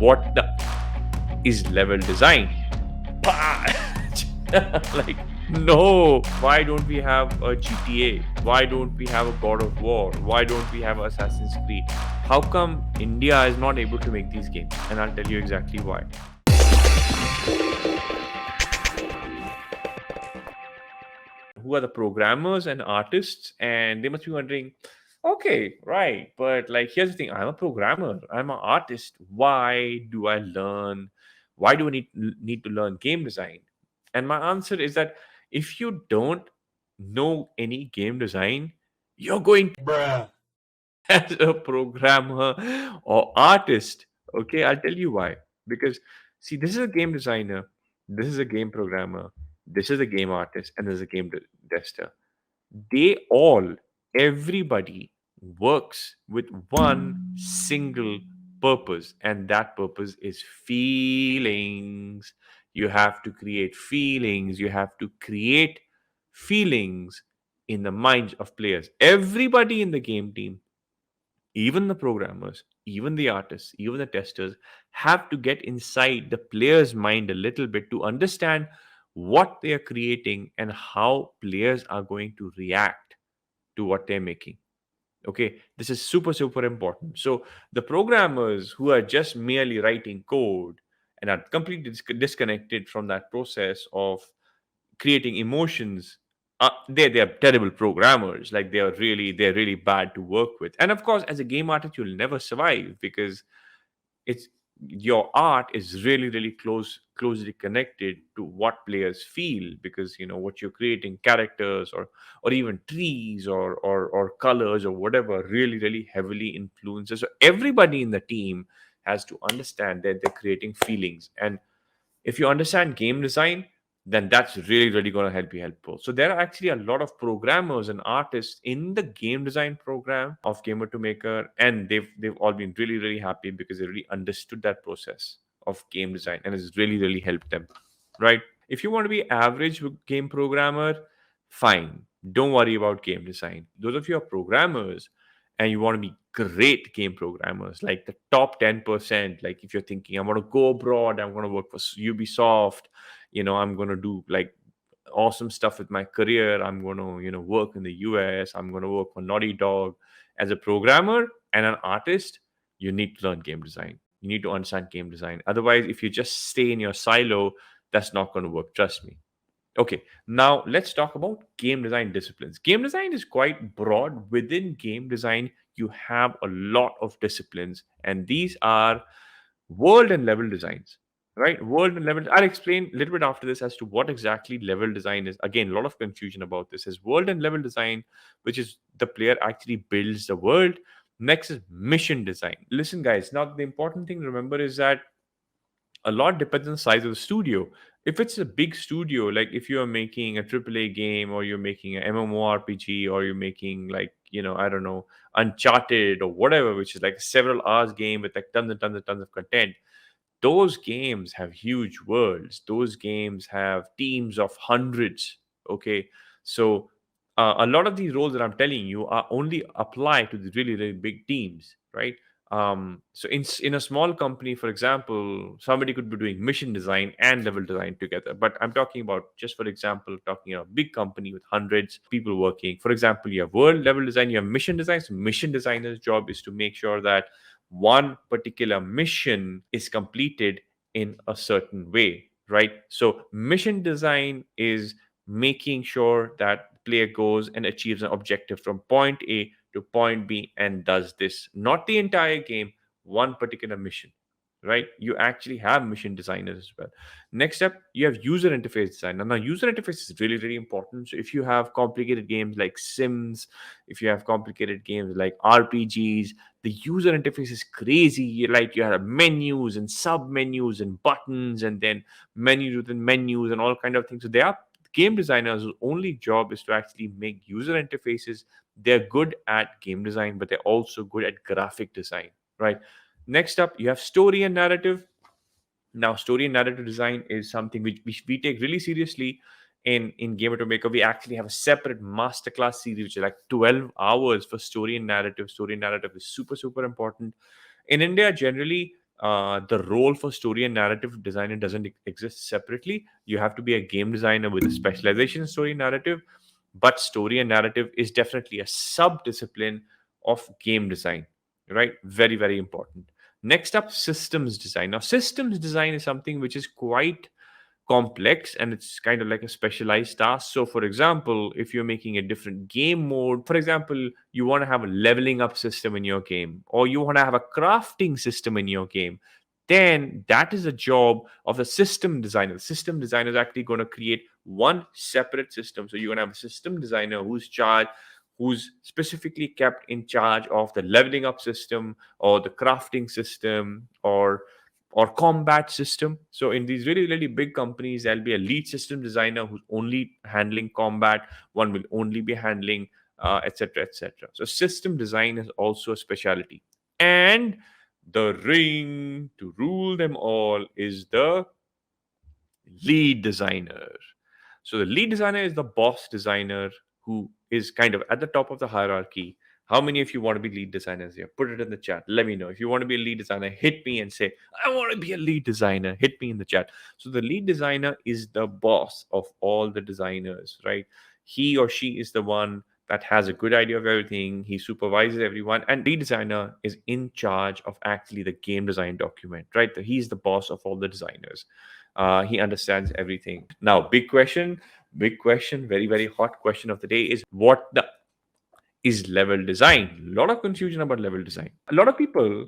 what the is level design? Like, no, why don't we have a GTA? Why don't we have a God of War? Why don't we have Assassin's Creed? How come India is not able to make these games? And I'll tell you exactly why. Who are the programmers and artists? And they must be wondering, okay, right, but like, here's the thing: I'm a programmer, I'm an artist. Why do I learn? Why do I need to learn game design? And my answer is that if you don't know any game design, you're going Bruh. as a programmer or artist. Okay, I'll tell you why. Because, see, this is a game designer, this is a game programmer, this is a game artist, and there's a game tester. They all, everybody works with one single purpose, and that purpose is feelings. You have to create feelings, you have to create feelings in the minds of players. Everybody in the game team, even the programmers, even the artists, even the testers, have to get inside the player's mind a little bit to understand what they are creating and how players are going to react to what they're making. Okay, this is super, super important. So, the programmers who are just merely writing code and are completely disconnected from that process of creating emotions, they're terrible programmers. Like, they're really bad to work with. And of course, as a game artist, you'll never survive, because it's your art is really closely connected to what players feel, because what you're creating, characters or even trees or colors or whatever, really heavily influences. So everybody in the team has to understand that they're creating feelings. And if you understand game design, then that's really going to help you helpful. So there are actually a lot of programmers and artists in the game design program of Gamer to Maker, and they've all been really happy because they really understood that process of game design, and it's really helped them, right? If you want to be average game programmer, fine, don't worry about game design. Those of you who are programmers and you want to be great game programmers, like the top 10%, like if you're thinking, I want to go abroad, I'm going to work for Ubisoft, I'm going to do like awesome stuff with my career, I'm going to work in the US, I'm going to work for Naughty Dog. As a programmer and an artist, you need to learn game design, you need to understand game design. Otherwise, if you just stay in your silo, that's not going to work, trust me. Okay, now let's talk about game design disciplines. Game design is quite broad. Within game design, you have a lot of disciplines, and these are world and level designs, right? World and level. I'll explain a little bit after this as to what exactly level design is. Again, a lot of confusion about this. Is world and level design, which is the player actually builds the world. Next is mission design. Listen, guys, now the important thing to remember is that a lot depends on the size of the studio. If it's a big studio, like if you are making a AAA game, or you're making an MMORPG, or you're making, like, I don't know, Uncharted or whatever, which is like a several hours game with like tons of content. Those games have huge worlds. Those games have teams of hundreds. Okay, so a lot of these roles that I'm telling you are only apply to the really big teams, right? So in a small company, for example, somebody could be doing mission design and level design together. But I'm talking about, just for example, talking about a big company with hundreds of people working. For example, you have world level design, you have mission design. So mission designer's job is to make sure that one particular mission is completed in a certain way, right? So mission design is making sure that the player goes and achieves an objective from point A to point B and does this, not the entire game, one particular mission, right? You actually have mission designers as well. Next up, you have user interface design. Now, user interface is really important. So if you have complicated games like Sims, if you have complicated games like RPGs, the user interface is crazy. Like, you have menus and sub menus and buttons, and then menus within menus and all kind of things. So they are game designers whose only job is to actually make user interfaces. They're good at game design, but they're also good at graphic design, right? Next up, you have story and narrative. Now, story and narrative design is something which we take really seriously in Gamer to Maker. We actually have a separate masterclass series, which is like 12 hours for story and narrative. Story and narrative is super, super important. In India, generally, the role for story and narrative designer doesn't exist separately. You have to be a game designer with a specialization in story and narrative, but story and narrative is definitely a sub discipline of game design, right? Very, very important. Next up, systems design. Now, systems design is something which is quite complex and it's kind of like a specialized task. So, for example, if you're making a different game mode, for example, you want to have a leveling up system in your game, or you want to have a crafting system in your game, then that is a job of the system designer. The system designer is actually going to create one separate system. So, you're going to have a system designer who's specifically kept in charge of the leveling up system or the crafting system or combat system. So in these really, really big companies, there'll be a lead system designer who's only handling combat, one will only be handling etc. etc. So system design is also a specialty. And the ring to rule them all is the lead designer. So the lead designer is the boss designer who is kind of at the top of the hierarchy. How many of you want to be lead designers here? Put it in the chat. Let me know. If you want to be a lead designer, hit me and say, I want to be a lead designer. Hit me in the chat. So the lead designer is the boss of all the designers, right? He or she is the one that has a good idea of everything. He supervises everyone. And lead designer is in charge of actually the game design document, right? He's the boss of all the designers. He understands everything. Now, big question, very, very hot question of the day is what the is level design? A lot of confusion about level design. A lot of people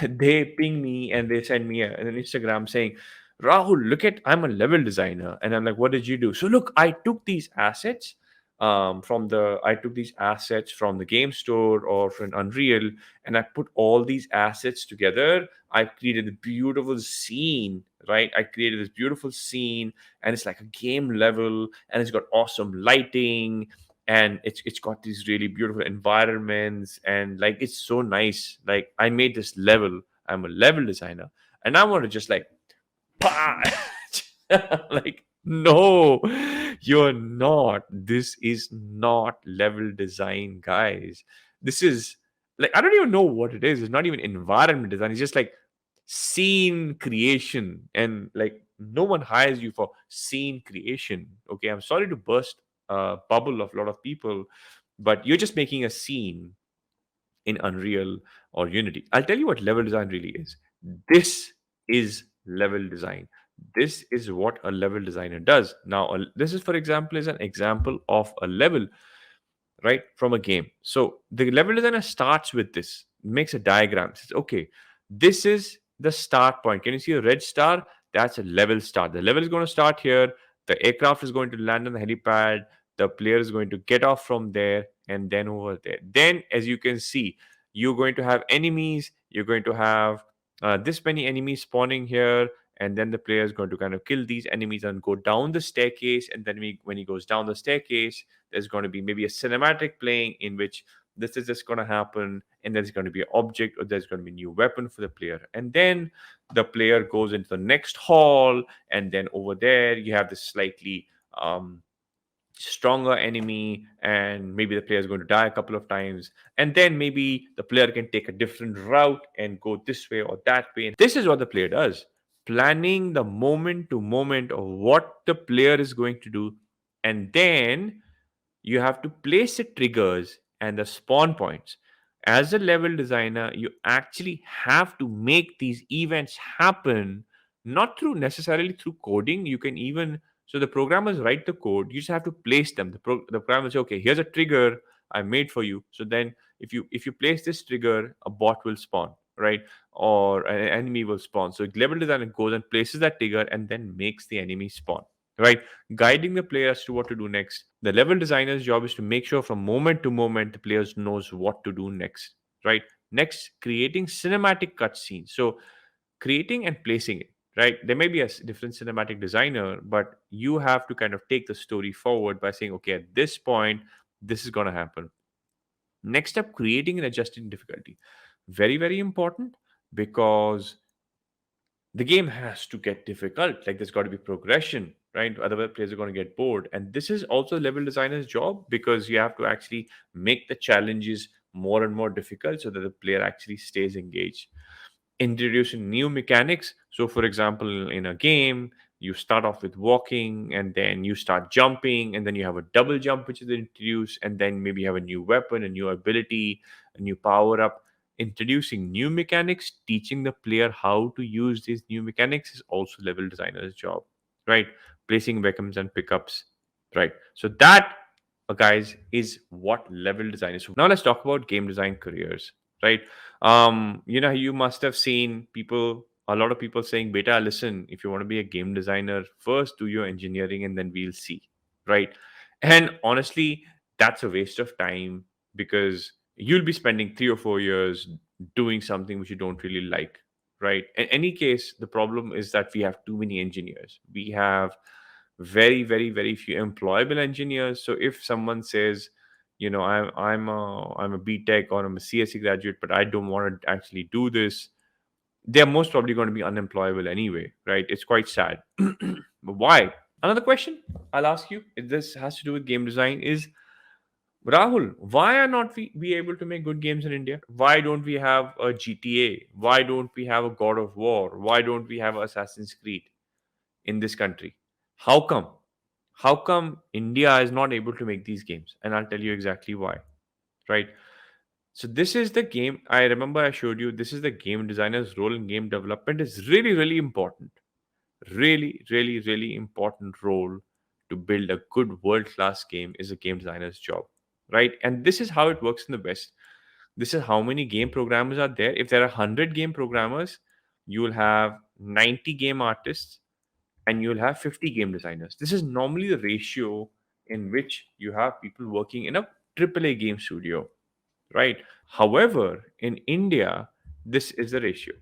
they ping me and they send me an Instagram saying, Rahul, look at I'm a level designer. And I'm like, what did you do? So look, I took these assets I took these assets from the game store or from Unreal, and I put all these assets together. I created a beautiful scene, right? I created this beautiful scene, and it's like a game level, and it's got awesome lighting, and it's got these really beautiful environments, and like it's so nice. Like I made this level. I'm a level designer, and I want to just like bah! like no, you're not. This is not level design, guys. This is like I don't even know what it is. It's not even environment design. It's just like scene creation, and like no one hires you for scene creation. Okay, I'm sorry to burst a bubble of a lot of people, but you're just making a scene in Unreal or Unity. I'll tell you what level design really is. This is level design. This is what a level designer does. Now, this is, for example, is an example of a level, right, from a game. So the level designer starts with this, makes a diagram, says, okay, this is the start point. Can you see a red star? That's a level start. The level is going to start here. The aircraft is going to land on the helipad. The player is going to get off from there and then over there. Then, as you can see, you're going to have enemies. You're going to have this many enemies spawning here, and then the player is going to kind of kill these enemies and go down the staircase. And then when he goes down the staircase, there's going to be maybe a cinematic playing in which this is just going to happen, and there's going to be an object or there's going to be a new weapon for the player, and then the player goes into the next hall, and then over there you have this slightly stronger enemy, and maybe the player is going to die a couple of times, and then maybe the player can take a different route and go this way or that way. And this is what the player does, planning the moment to moment of what the player is going to do, and then you have to place the triggers and the spawn points. As a level designer, you actually have to make these events happen, not through necessarily through coding. You can even so the programmers write the code. You just have to place them. The programmer say, okay, here's a trigger I made for you. So then, if you place this trigger, a bot will spawn, right? Or an enemy will spawn. So level designer goes and places that trigger and then makes the enemy spawn, right? Guiding the player as to what to do next. The level designer's job is to make sure from moment to moment the players knows what to do next, right? Next, creating cinematic cutscenes. So creating and placing it, right? There may be a different cinematic designer, but you have to kind of take the story forward by saying, okay, at this point, this is going to happen. Next up, creating and adjusting difficulty. Very, very important because the game has to get difficult. Like there's got to be progression, right? Otherwise, players are going to get bored. And this is also level designer's job because you have to actually make the challenges more and more difficult so that the player actually stays engaged. introducing new mechanics. So, for example, in a game, you start off with walking, and then you start jumping, and then you have a double jump, which is introduced, and then maybe you have a new weapon, a new ability, a new power up. Introducing new mechanics, teaching the player how to use these new mechanics is also level designer's job, right? Placing weapons and pickups, right? So that, guys, is what level design is. Now let's talk about game design careers, right? You must have seen people, a lot of people saying, beta, listen, if you want to be a game designer, first do your engineering and then we'll see, right? And honestly, that's a waste of time, because you'll be spending 3 or 4 years doing something which you don't really like, right? In any case, the problem is that we have too many engineers. We have very, very, very few employable engineers. So if someone says, I'm a BTech or I'm a CSE graduate, but I don't want to actually do this, they're most probably going to be unemployable anyway, right? It's quite sad. But why? Another question I'll ask you, if this has to do with game design, is, Rahul, why are not we able to make good games in India? Why don't we have a GTA? Why don't we have a God of War? Why don't we have Assassin's Creed in this country? How come? How come India is not able to make these games? And I'll tell you exactly why, right? So this is the game. I remember I showed you, this is the game designer's role in game development is really, really important. Really, really, really important role to build a good world-class game is a game designer's job, right? And this is how it works in the West. This is how many game programmers are there. If there are 100 game programmers, you will have 90 game artists and you'll have 50 game designers. This is normally the ratio in which you have people working in a AAA game studio, right? However, in India, this is the ratio.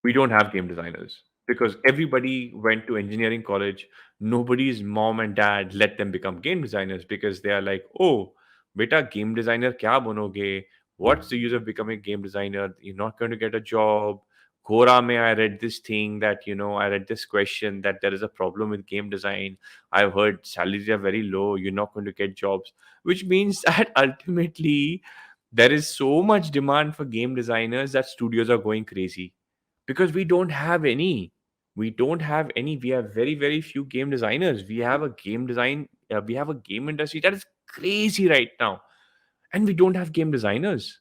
We don't have game designers because everybody went to engineering college. Nobody's mom and dad let them become game designers because they are like, oh, beta, game designer kya banoge? What's the use of becoming a game designer? You're not going to get a job. Quora mein, I read this thing that, I read this question that there is a problem with game design. I've heard salaries are very low. You're not going to get jobs, which means that ultimately there is so much demand for game designers that studios are going crazy because we don't have any. We don't have any. We have very, very few game designers. We have a game industry that is crazy right now, and we don't have game designers.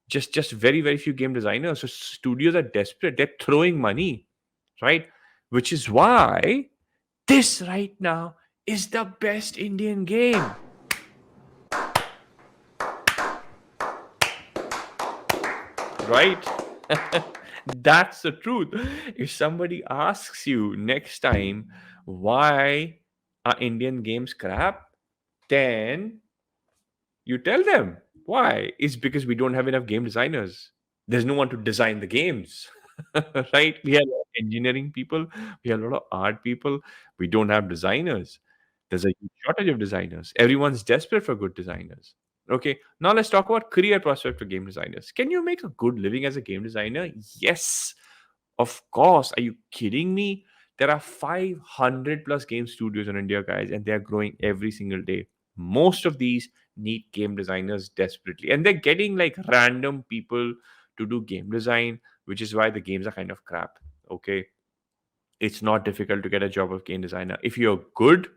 Just very, very few game designers. So studios are desperate. They're throwing money, right? Which is why this right now is the best Indian game, right? That's the truth. If somebody asks you next time why are Indian games crap, then you tell them why. It's because we don't have enough game designers. There's no one to design the games, right? We have a lot of engineering people, we have a lot of art people. We don't have designers. There's a huge shortage of designers. Everyone's desperate for good designers. Okay, now let's talk about career prospect for game designers. Can you make a good living as a game designer? Yes, of course. Are you kidding me? There are 500 plus game studios in India, guys, and they're growing every single day. Most of these need game designers desperately, and they're getting like random people to do game design, which is why the games are kind of crap. Okay, it's not difficult to get a job of game designer if you're good,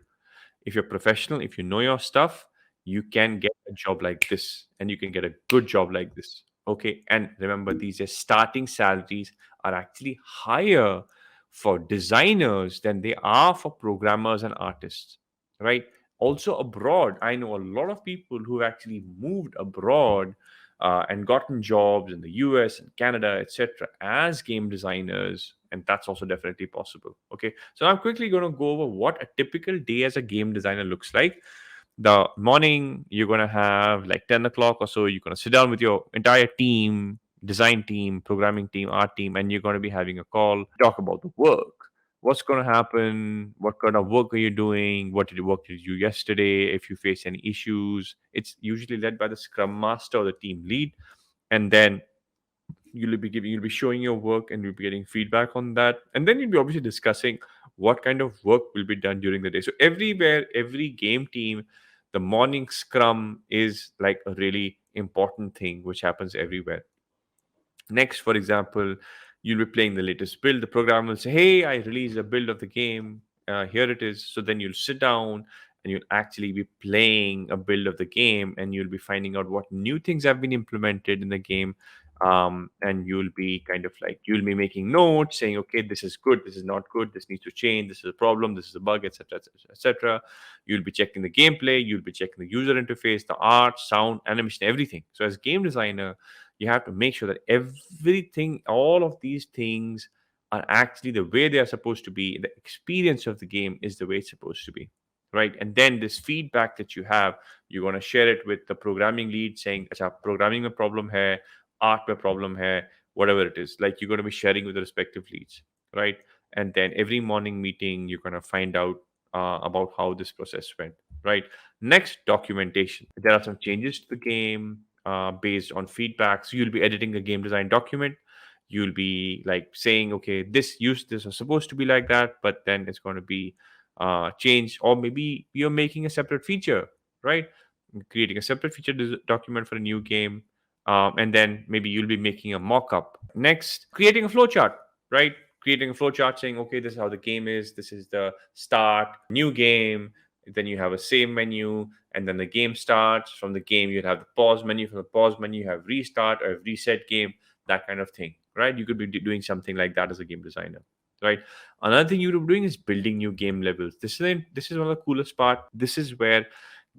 if you're professional, if you know your stuff, you can get a job like this and you can get a good job like this. Okay. And remember, these starting salaries are actually higher for designers than they are for programmers and artists, right? Also, abroad, I know a lot of people who actually moved abroad and gotten jobs in the US and Canada, etc., as game designers. And that's also definitely possible. Okay. So I'm quickly going to go over what a typical day as a game designer looks like. The morning, you're going to have like 10 o'clock or so, you're going to sit down with your entire team, design team, programming team, art team, and you're going to be having a call, talk about the work. What's going to happen? What kind of work are you doing? What did you work did you do yesterday? If you face any issues, it's usually led by the scrum master or the team lead. And then you'll be showing your work and you'll be getting feedback on that, and then you'll be obviously discussing what kind of work will be done during the day. So everywhere, every game team, the morning scrum is like a really important thing which happens everywhere. Next, for example, you'll be playing the latest build. The program will say, "Hey, I released a build of the game. Here it is." So then you'll sit down and you'll actually be playing a build of the game, and you'll be finding out what new things have been implemented in the game. And you'll be kind of like you'll be making notes saying, "Okay, this is good. This is not good. This needs to change. This is a problem. This is a bug, etc., etc., etc." You'll be checking the gameplay. You'll be checking the user interface, the art, sound, animation, everything. So as game designer, you have to make sure that everything, all of these things are actually the way they are supposed to be. The experience of the game is the way it's supposed to be, right? And then this feedback that you have, you're going to share it with the programming lead saying, "Acha, programming mein problem hai, art mein problem hai," whatever it is. Like, you're going to be sharing with the respective leads, right? And then every morning meeting, you're going to find out about how this process went, right? Next, documentation. There are some changes to the game based on feedback. So you'll be editing a game design document. You'll be like saying, "Okay, this was supposed to be like that, but then it's going to be changed." Or maybe you're making a separate feature, right? Creating a separate feature document for a new game. And then maybe you'll be making a mock-up. Next, creating a flowchart, right? Creating a flowchart saying, "Okay, this is how the game is. This is the start, new game. Then you have a save menu, and then the game starts. From the game, you'd have the pause menu. From the pause menu, you have restart or reset game, that kind of thing, right? You could be doing something like that as a game designer, right? Another thing you'd be doing is building new game levels. This is one of the coolest part. This is where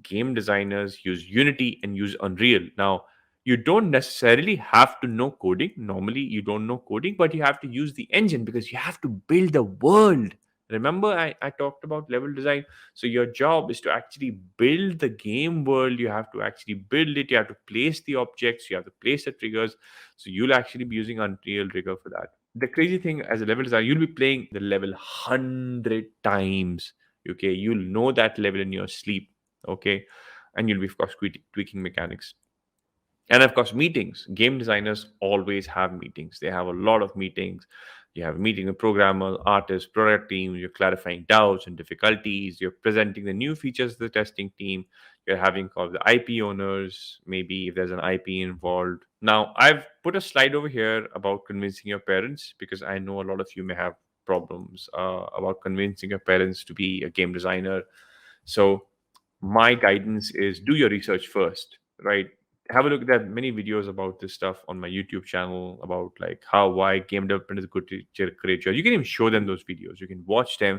game designers use Unity and use Unreal. Now, you don't necessarily have to know coding. Normally, you don't know coding, but you have to use the engine because you have to build the world. Remember, I talked about level design. So your job is to actually build the game world. You have to actually build it. You have to place the objects. You have to place the triggers. So you'll actually be using Unreal Rigger for that. The crazy thing as a level designer, you'll be playing the level 100 times. Okay, you'll know that level in your sleep. Okay, and you'll be, of course, tweaking mechanics. And of course, meetings. Game designers always have meetings. They have a lot of meetings. You have a meeting with programmers, artists, product team. You're clarifying doubts and difficulties. You're presenting the new features to the testing team. You're having call the IP owners, maybe if there's an IP involved. Now, I've put a slide over here about convincing your parents because I know a lot of you may have problems about convincing your parents to be a game designer. So my guidance is do your research first, right? Have a look. There are many videos about this stuff on my YouTube channel about like how why game development is a good career choice. You can even show them those videos. You can watch them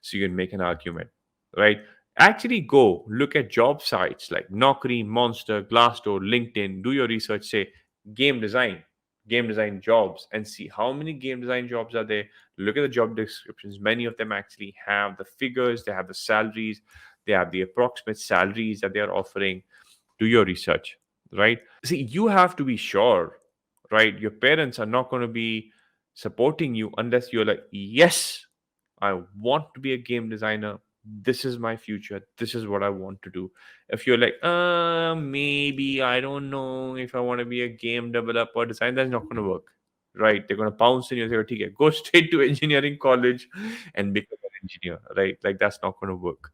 so you can make an argument, right? Actually go look at job sites like Naukri, Monster, Glassdoor, LinkedIn. Do your research. Say game design, game design jobs, and see how many game design jobs are there. Look at the job descriptions. Many of them actually have the figures. They have the salaries. They have the approximate salaries that they are offering. Do your research, right? See, you have to be sure, right? Your parents are not going to be supporting you unless you're like, "Yes, I want to be a game designer. This is my future. This is what I want to do." If you're like, maybe I don't know if I want to be a game developer designer, that's not going to work, right? They're going to pounce in you and say, "Okay, go straight to engineering college and become an engineer," right? Like, that's not going to work.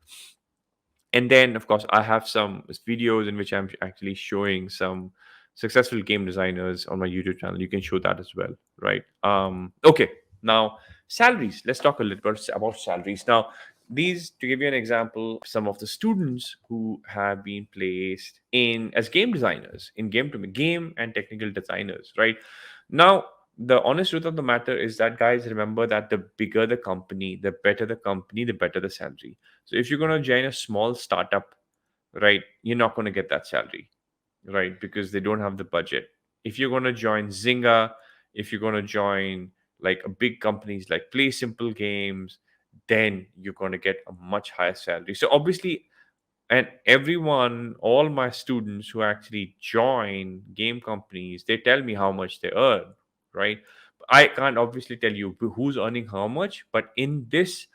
And then, of course, I have some videos in which I'm actually showing some successful game designers on my YouTube channel. You can show that as well, right? Okay, now salaries. Let's talk a little bit about salaries. Now, these, to give you an example, some of the students who have been placed in as game designers in game and technical designers, right? Now, the honest truth of the matter is that, guys, remember that the bigger the company, the better the company, the better the salary. So if you're going to join a small startup, right, you're not going to get that salary, right? Because they don't have the budget. If you're going to join Zynga, if you're going to join like a big companies like Play Simple Games, then you're going to get a much higher salary. So obviously, and everyone, all my students who actually join game companies, they tell me how much they earn, right? I can't obviously tell you who's earning how much, but in this,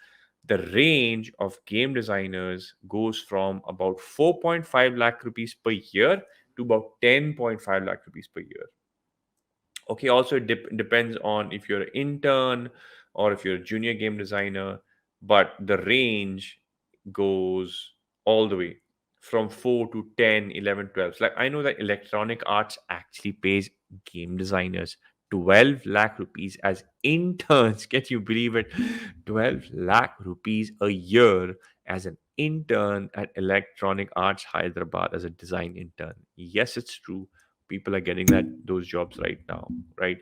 the range of game designers goes from about 4.5 lakh rupees per year to about 10.5 lakh rupees per year. Okay, also it depends on if you're an intern or if you're a junior game designer, but the range goes all the way from 4 to 10, 11, 12. Like, I know that Electronic Arts actually pays game designers 12 lakh rupees as interns. Can you believe it? 12 lakh rupees a year as an intern at Electronic Arts Hyderabad as a design intern. Yes, it's true. People are getting those jobs right now, right?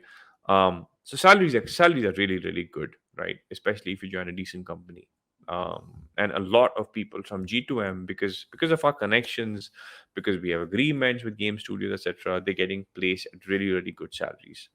So salaries are really really good, right? Especially if you join a decent company. And a lot of people from G2M, because of our connections, because we have agreements with game studios, etc., they're getting placed at really really good salaries.